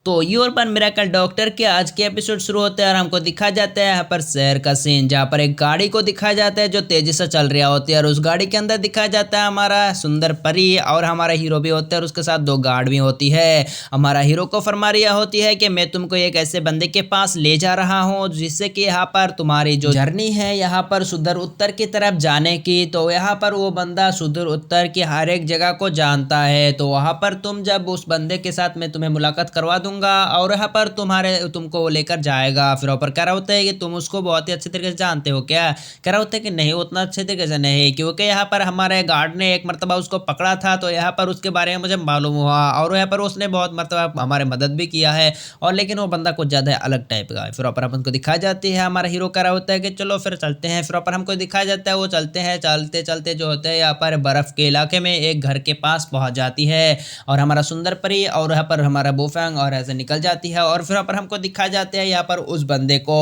तो योर पर miracle doctor के आज के एपिसोड शुरू होते हैं और हमको दिखा जाता है यहाँ पर शहर का सीन, जहाँ पर एक गाड़ी को दिखाया जाता है जो तेजी से चल रहा होती है और उस गाड़ी के अंदर दिखाया जाता है हमारा सुंदर परी और हमारा हीरो भी होता है और उसके साथ दो गार्ड भी होती है। हमारा हीरो को फरमा रिया होती है कि मैं तुमको एक ऐसे बंदे के पास ले जा रहा हूँ जिससे कि यहाँ पर तुम्हारी जो जर्नी है यहाँ पर सुदूर उत्तर की तरफ जाने की, तो यहाँ पर वो बंदा सुदूर उत्तर की हर एक जगह को जानता है। तो वहाँ पर तुम जब उस बंदे के साथ मैं तुम्हें मुलाकात करवा दूंगा और यहाँ पर तुमको वो लेकर जाएगा। फिर ऊपर कह रहा होता है कि तुम उसको बहुत ही अच्छे तरीके से जानते हो क्या? कह रहा होता है कि नहीं उतना अच्छे तरीके से नहीं, क्योंकि यहाँ पर हमारे गार्ड ने एक मरतबा उसको पकड़ा था तो यहाँ पर उसके बारे में मुझे मालूम हुआ और यहाँ पर उसने बहुत मरतबा हमारे मदद भी किया है और लेकिन वो बंदा कुछ ज़्यादा अलग टाइप का है। फिर ऊपर अपन को दिखाई जाती है हमारा हीरो कह रहा होता है कि चलो फिर चलते हैं। फिर ऊपर हमको दिखाया जाता है वो चलते हैं, चलते चलते जो होते हैं यहाँ पर बर्फ़ के इलाके में एक घर के पास पहुँच जाती है और हमारा सुंदर परी और यहाँ पर हमारा बोफैंग और ऐसे निकल जाती है। और फिर पर हमको दिखा जाते हैं यहाँ पर उस बंदे को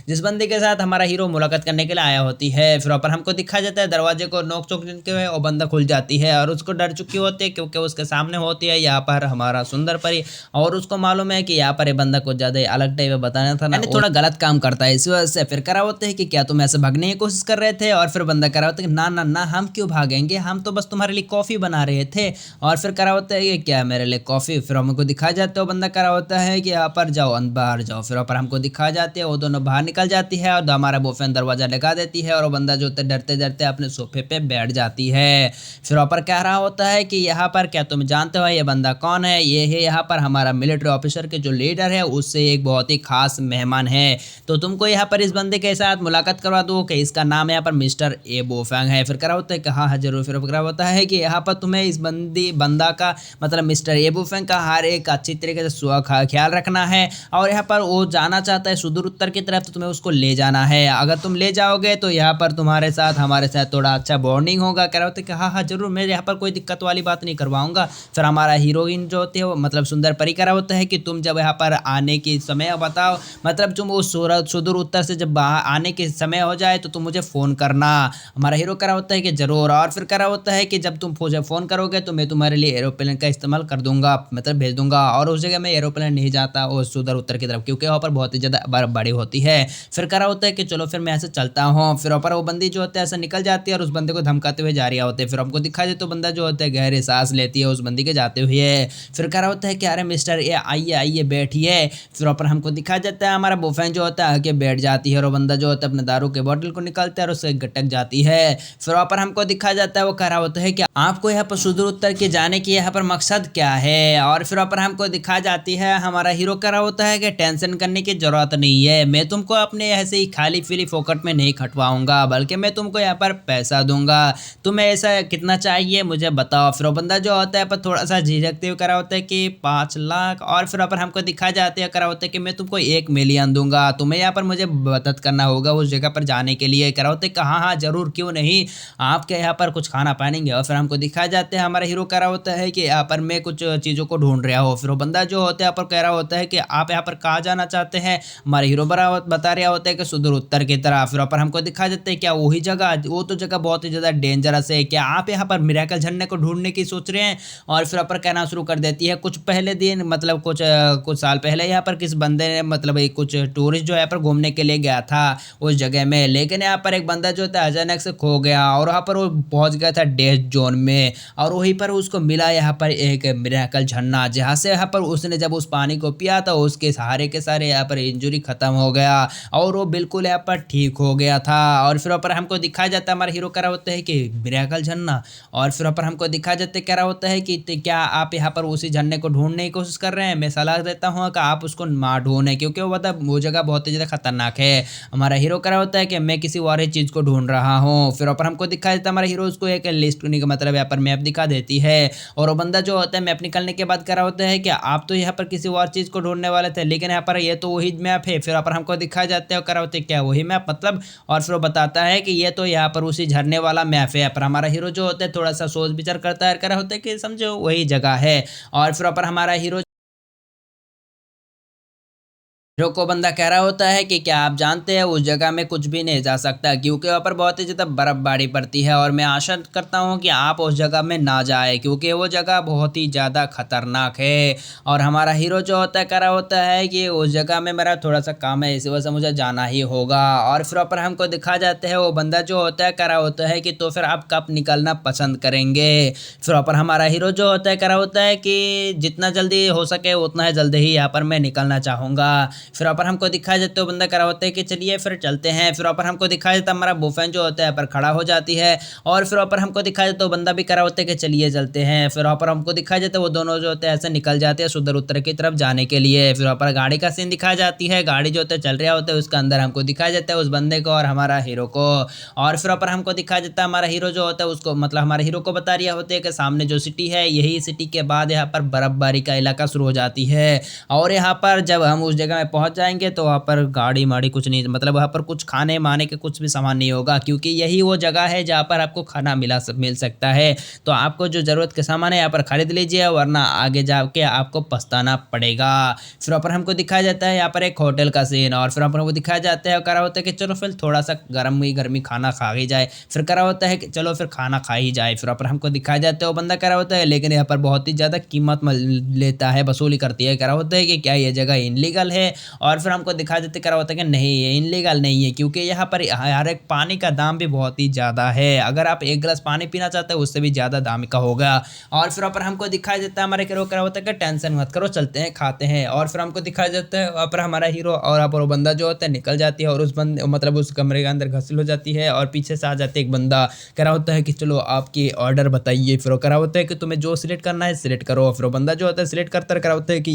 जिस बंदे के साथ हमारा हीरो मुलाकात करने के लिए आया होती है। फिर पर हमको दिखा जाता है दरवाजे को नोक चोक के वो बंदा खुल जाती है और उसको डर चुकी होती है क्योंकि उसके सामने होती है यहाँ पर हमारा सुंदर परी और उसको मालूम है कि यहाँ पर ये बंदा कुछ ज्यादा अलग टाइप बताना था ना, थोड़ा गलत काम करता है। इस वजह से फिर करा होते हैं कि क्या तुम ऐसे भागने की कोशिश कर रहे थे? और फिर बंदा करा होता है कि ना ना ना हम क्यों भागेंगे, हम तो बस तुम्हारे लिए कॉफी बना रहे थे। और फिर करा होता है कि क्या मेरे लिए कॉफी? फिर हमको दिखा जाता है वो बंदा करा होता है कि यहाँ पर जाओ बाहर जाओ। फिर ऊपर हमको दिखा जाते हैं वो दोनों बाहर निकल जाती है और हमारा बॉयफ्रेंड दरवाजा लगा देती है और वो बंदा जो होता है डरते डरते अपने सोफे पे बैठ जाती है। फिर ऊपर कह रहा होता है कि यहाँ पर क्या तुम जानते हो ये बंदा कौन है? ये है यहाँ पर हमारा मिलिट्री ऑफिसर के जो लीडर है उससे एक बहुत ही खास मेहमान है, तो तुमको यहाँ पर इस बंदे के साथ मुलाकात करवा दूँ कि इसका नाम यहाँ पर मिस्टर ए बोफैंग है। फिर कह रहा होता है कि हाँ हाँ जरूर। फिर कह रहा होता है कि यहाँ पर तुम्हें इस बंदा का मतलब मिस्टर ए बोफैंग का हर एक अच्छी तरीके से ख्याल रखना है और यहाँ पर वो जाना चाहता है सुदूर उत्तर की तरफ, तो तुम्हें उसको ले जाना है। अगर तुम ले जाओगे तो यहाँ पर तुम्हारे साथ हमारे साथ थोड़ा अच्छा बॉन्डिंग होगा। कह रहा होता है कि हाँ हाँ जरूर, मैं यहाँ पर कोई दिक्कत वाली बात नहीं करवाऊंगा। फिर हमारा हीरोइन जो होती है वो मतलब सुंदर परी कह रहा होता है कि तुम जब यहाँ पर आने की समय बताओ, मतलब तुम उस सुदूर उत्तर से जब आने के समय हो जाए तो तुम मुझे फ़ोन करना। हमारा हीरो कह रहा होता है कि ज़रूर। और फिर कह रहा होता है कि जब तुम मुझे फ़ोन करोगे तो मैं तुम्हारे लिए एरोप्लेन का इस्तेमाल कर दूंगा, मतलब भेज दूंगा। और उस जगह में एरोप्लेन नहीं जाता उस सुदूर उत्तर की तरफ क्योंकि वहाँ पर बहुत ही ज़्यादा बर्फ बड़ी होती है। फिर कह रहा होता है कि चलो फिर मैं ऐसे चलता हूँ। फिर ऊपर वो बंदी जो होता है ऐसे निकल जाती है और उस बंदे को धमकाते हुए जा रहा होते हैं। फिर हमको दिखा दे तो बंदा जो होता है गहरी सांस लेती है उस बंदी के जाते हुए। फिर कह रहा होता है कि अरे मिस्टर ए आइए आइए बैठिए। फिर ऊपर हमको दिखा जाता है हमारा बोफैन जो होता है आके बैठ जाती है और वो बंदा जो होता है अपने दारू के बोतल को निकालता है और उससे गटक जाती है। फिर ऊपर हमको दिखा जाता है वो कह रहा होता है कि आपको यहाँ पर सुदूर उत्तर के जाने की यहाँ पर मकसद क्या है? और फिर ऊपर हमको दिखा जाती है हमारा हीरो कह रहा होता है कि टेंशन करने की जरूरत नहीं है, मैं तुमको अपने ऐसे ही खाली पीली फोकट में नहीं खटवाऊंगा, बल्कि मैं तुमको यहाँ पर पैसा दूंगा। तुम्हें ऐसा कितना चाहिए मुझे बताओ। फिर वो बंदा जो होता है पर थोड़ा सा झिझकते हुए करा होता है कि 5 लाख। और फिर पर हमको दिखा जाते हैं करा होता है कि मैं तुमको 1 मिलियन दूंगा, तुम्हें यहाँ पर मुझे मदद करना होगा उस जगह पर जाने के लिए। करा होता है कि हाँ हाँ जरूर क्यों नहीं, आपके यहाँ पर कुछ खाना पाएंगे। और फिर हमको दिखाया जाते हैं हमारा हीरो कह रहा होता है कि यहाँ पर मैं कुछ चीज़ों को ढूंढ रहा हूँ। फिर वो बंदा जो होता है यहाँ पर कह रहा होता है कि आप यहाँ पर कहाँ जाना चाहते हैं? हमारे हीरो बता रहा होता है कि सुदूर उत्तर की तरफ। फिर पर हमको दिखा जाते हैं क्या वही जगह, वो तो जगह बहुत ही ज़्यादा डेंजरस है, क्या आप यहाँ पर मिरेकल झरने को ढूंढने की सोच रहे हैं? और फिर पर कहना शुरू कर देती है कुछ पहले दिन मतलब कुछ साल पहले यहाँ पर किस बंदे ने मतलब कुछ टूरिस्ट जो यहाँ पर घूमने के लिए गया था उस जगह में, लेकिन यहाँ पर एक बंदा जो था अचानक से खो गया और वहाँ पर वो पहुँच गया था डेथ जोन में और वहीं पर उसको मिला यहाँ पर एक मिरेकल झरना, जहाँ से यहाँ पर उसने जब उस पानी को पिया था उसके सहारे के सारे यहाँ पर इंजरी खत्म हो गया और वो बिल्कुल यहाँ पर ठीक हो गया था। और फिर ऊपर हमको दिखाया जाता है हमारा हीरो कह रहा होता है कि मिरेकल झरना। और फिर ऊपर हमको दिखाया जाता है कह रहा होता है कि क्या आप यहाँ पर उसी झरने को ढूंढने की कोशिश कर रहे हैं? मैं सलाह देता हूँ कि आप उसको ना ढूंढें क्योंकि वो जगह बहुत ही ज़्यादा खतरनाक है। हमारा हीरो कह रहा होता है कि मैं किसी और चीज़ को ढूंढ रहा हूँ। फिर ऊपर हमको दिखाया जाता है हमारा हीरो उसको एक लिस्ट मतलब यहाँ पर मैप दिखा देती है और वो बंदा जो होता है मैप निकलने के बाद कह रहा होता है कि आप तो यहाँ पर किसी और चीज़ को ढूंढने वाले थे लेकिन यहाँ पर ये तो वही मैप है। फिर यहाँ पर हमको दिखाया जाता है कह रहा होता है क्या वही मैप मतलब? और फिर वो बताता है कि ये तो यहाँ पर उसी झरने वाला मैप है। पर हमारा हीरो जो होता है थोड़ा सा सोच विचार करता है, कह रहा होता है कि समझो वही जगह है। और फिर ऊपर हमारा हीरो हीरो को बंदा कह रहा होता है कि क्या आप जानते हैं उस जगह में कुछ भी नहीं जा सकता क्योंकि वहाँ पर बहुत ही ज़्यादा बर्फबारी पड़ती है और मैं आशा करता हूँ कि आप उस जगह में ना जाए क्योंकि वो जगह बहुत ही ज़्यादा खतरनाक है। और हमारा हीरो जो होता है कह रहा होता है कि उस जगह में मेरा थोड़ा सा काम है, इसी वजह से मुझे जाना ही होगा। और फिर वहाँ पर हमको दिखा जाते हैं वो बंदा जो होता है कह रहा होता है कि तो फिर आप कब निकलना पसंद करेंगे। फिर वहाँ पर हमारा हीरो जो होता है कह रहा होता है कि जितना जल्दी हो सके उतना ही जल्दी ही यहाँ पर मैं निकलना चाहूँगा। फिर वहाँ पर हमको दिखाया जाता है वो बंदा करा होता है कि चलिए फिर चलते हैं। फिर वहाँ पर हमको दिखाया जाता है हमारा बुफेन जो होता है पर खड़ा हो जाती है। और फिर वहाँ पर हमको दिखाया जाता है वो बंदा भी करा होता है कि चलिए चलते हैं। फिर वहाँ पर हमको दिखाया जाता है वो दोनों जो होते हैं ऐसे निकल जाते हैं सुदूर उत्तर की तरफ जाने के लिए। फिर वहाँ पर गाड़ी का सीन दिखाई जाती है, गाड़ी जो होता है चल रहा होता है उसके अंदर हमको दिखाया जाता है उस बंदे को और हमारा हीरो को। और फिर वहाँ पर हमको दिखाया जाता है हमारा हीरो जो होता है उसको मतलब हमारे हीरो को बता रहा होता है कि सामने जो सिटी है यही सिटी के बाद यहाँ पर बर्फबारी का इलाका शुरू हो जाती है। और यहाँ पर जब हम उस जगह में पहुँच जाएंगे तो वहाँ पर गाड़ी माड़ी कुछ नहीं मतलब वहाँ पर कुछ खाने माने के कुछ भी सामान नहीं होगा क्योंकि यही वो जगह है जहाँ पर आपको खाना मिल सकता है। तो आपको जो ज़रूरत के सामान है यहाँ पर खरीद लीजिए वरना आगे जाके आपको पछताना पड़ेगा। फिर वहाँ पर हमको दिखाया जाता है यहाँ पर एक होटल का सीन और फिर वहाँ पर वो दिखाया जाता है करा होता है कि चलो फिर थोड़ा सा गर्मी खाना खा ही जाए। फिर करा होता है कि चलो फिर खाना खा ही जाए। फिर वहाँ पर हमको दिखाया जाता है वो बंदा करा होता है लेकिन यहाँ पर बहुत ही ज़्यादा कीमत लेता है, वसूली करती है। करा होता है कि क्या ये जगह इनलीगल है। और फिर हमको दिखा देते करा होता है कि नहीं ये इनलीगल नहीं है क्योंकि यहाँ पर हर एक पानी का दाम भी बहुत ही ज़्यादा है। अगर आप एक गिलास पानी पीना चाहते हैं उससे भी ज़्यादा दाम का होगा। और फिर वहाँ पर हमको दिखाई देता है हमारे हीरो करा होता है कि टेंशन मत करो चलते हैं खाते हैं। और फिर हमको दिखाई देता है वहाँ पर हमारा हीरो और वहाँ पर वो बंदा जो होता है निकल जाती है और उस बंदे मतलब उस कमरे के अंदर घसील हो जाती है और पीछे से आ जाते एक बंदा करा होता है कि चलो आपकी ऑर्डर बताइए। फिर वो करा होता है कि तुम्हें जो सिलेक्ट करना है सिलेक्ट करो। फिर वो बंदा जो होता है सिलेक्ट करता करा होता है कि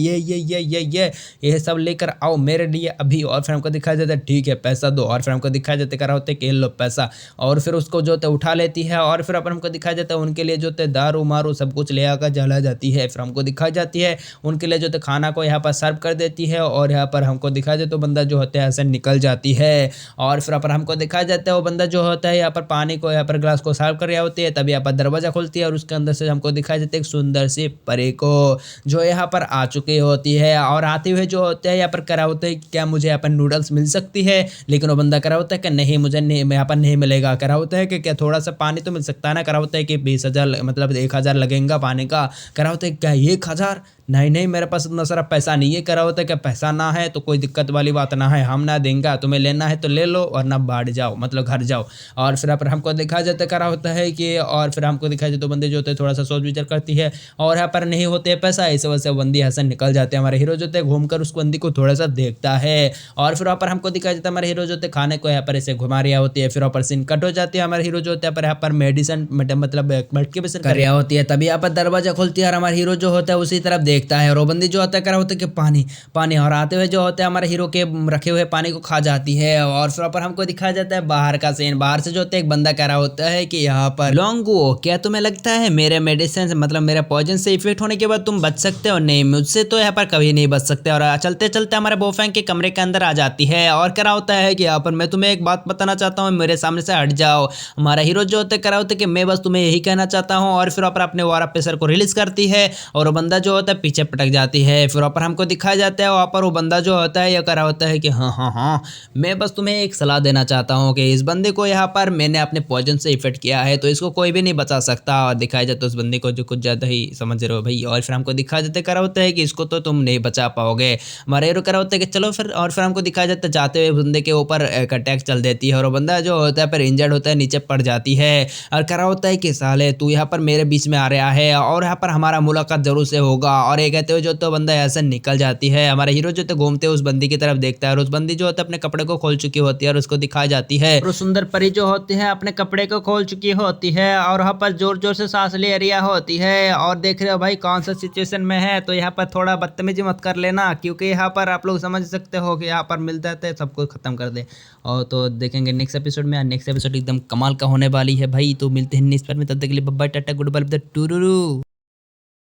ये सब लेकर आओ मेरे लिए अभी। और फिर हमको दिखाया जाता है ठीक है पैसा दो। और फिर हमको दिखाया जाता है करा होता है कि लो पैसा। और फिर उसको जो होता है उठा लेती है और फिर अपन हमको दिखाया जाता है उनके लिए जो होता है दारू मारू सब कुछ ले आकर जला जाती है। फिर हमको दिखाई जाती है उनके लिए जो होता है खाना को यहाँ पर सर्व कर देती है और यहाँ पर हमको दिखाया जाता है तो बंदा जो होता है ऐसे निकल जाती है। और फिर अपन हमको दिखाया जाता है वो बंदा जो होता है यहाँ पर पानी को यहाँ पर ग्लास को सर्व कर रहा होती है तभी यहाँ पर दरवाजा खुलती है और उसके अंदर से हमको दिखाई जाता है एक सुंदर सी परी को जो यहाँ पर आ चुकी होती है। और आते हुए जो होते हैं यहाँ पर करा होता है क्या मुझे यहाँ पर नूडल्स मिल सकती है। लेकिन वो बंदा करा होता है कि नहीं मुझे नहीं यहाँ पर नहीं मिलेगा। करा होता है कि क्या थोड़ा सा पानी तो मिल सकता है ना। करा होता है कि 20,000 मतलब 1,000 लगेगा पानी का। करा होता है क्या 1,000 नहीं मेरे पास इतना सारा पैसा नहीं है। करा होता है कि पैसा ना है तो कोई दिक्कत वाली बात ना है, हम ना देंगे, तुम्हें लेना है तो ले लो और ना बाहर जाओ मतलब घर जाओ। और फिर पर हमको दिखा जाता करा होता है कि और फिर हमको दिखाई जाता तो बंदे जो होते हैं थोड़ा सा सोच विचार करती है और यहाँ पर नहीं होते पैसा इस वजह से बंदी हसन निकल जाते हैं। हमारे हीरो जो होते घूमकर उस बंदी को थोड़ा सा देखता है और फिर वहाँ पर हमको दिखाया जाता है हमारे हीरो जो होते खाने को यहाँ पर ऐसे घुमा रहा होती है। फिर वहाँ पर सीन कट हो जाती है। हमारे हीरो जो होते हैं यहाँ पर मेडिसिन मतलब मेडिकेशन कर रहा होती है तभी यहाँ पर दरवाजा खुलती है और हमारा हीरो जो होता है उसी तरफ देखता है और वो बंदी जो होता है करा होता है कि पानी पानी और आते हुए जो होता है हमारे हीरो के रखे हुए पानी को खा जाती है। और फिर पर हमको दिखाया जाता है बाहर का सीन। बाहर से जो होता है एक बंदा कह रहा होता है कि यहाँ पर लोंगो क्या तुम्हें लगता है मेरे मेडिसिन मतलब मेरे पॉइजन से इफेक्ट होने के बाद तुम बच सकते हो। नहीं मुझसे तो यहाँ पर कभी नहीं बच सकते। और चलते चलते हमारे बोफैंग के कमरे के अंदर आ जाती है और कह रहा होता है कि यहाँ पर मैं तुम्हें एक बात बताना चाहता हूँ, मेरे सामने से हट जाओ। हमारा हीरो जो होता है कह रहा होता है कि मैं बस तुम्हें यही कहना चाहता हूँ। और फिर अपने वारा प्रेशर को रिलीज करती है और वो बंदा जो होता है पीछे पटक जाती है। फिर वहाँ पर हमको दिखाया जाता है वहाँ पर वो बंदा जो होता है ये कह रहा होता है कि हाँ मैं बस तुम्हें एक सलाह देना चाहता हूँ कि इस बंदे को यहाँ पर मैंने अपने पॉइजन से इफेक्ट किया है तो इसको कोई भी नहीं बचा सकता। और दिखाया जाता है उस बंदे को जो कुछ ज़्यादा ही समझ रहे हो भाई। और फिर हमको दिखाया जाता है कह रहा होता है कि इसको तो तुम नहीं बचा पाओगे। हमारा हीरो कह रहा होता है कि चलो फिर। और फिर हमको दिखाया जाता है जाते हुए बंदे के ऊपर एक अटैक चल देती है और वो बंदा जो होता है पर इंजर्ड होता है नीचे पड़ जाती है। और कह रहा होता है कि साले तू यहाँ पर मेरे बीच में आ रहा है और यहाँ पर हमारा मुलाकात जरूर से होगा। और ये कहते हुए जो तो बंदा ऐसे निकल जाती है। हमारा हीरो जो घूमते उस बंदी की तरफ देखता है और उस बंदी जो होता है अपने कपड़े को खोल चुकी होती है और उसको दिखाई जाती है और सुंदर परी जो होती है अपने कपड़े को खोल चुकी होती है और वहाँ पर जोर जोर से सांस ले रही होती है। और देख रहे हो भाई कौन सा सिचुएशन में है तो यहाँ पर थोड़ा बदतमीजी मत कर लेना क्योंकि यहाँ पर आप लोग समझ सकते हो कि यहाँ पर मिलता है सबको खत्म कर दे। और तो देखेंगे नेक्स्ट एपिसोड में। नेक्स्ट एपिसोड एकदम कमाल का होने वाली है भाई। तो मिलते हैं नेक्स्ट पार्ट में, तब तक के लिए bye bye tata good bye true.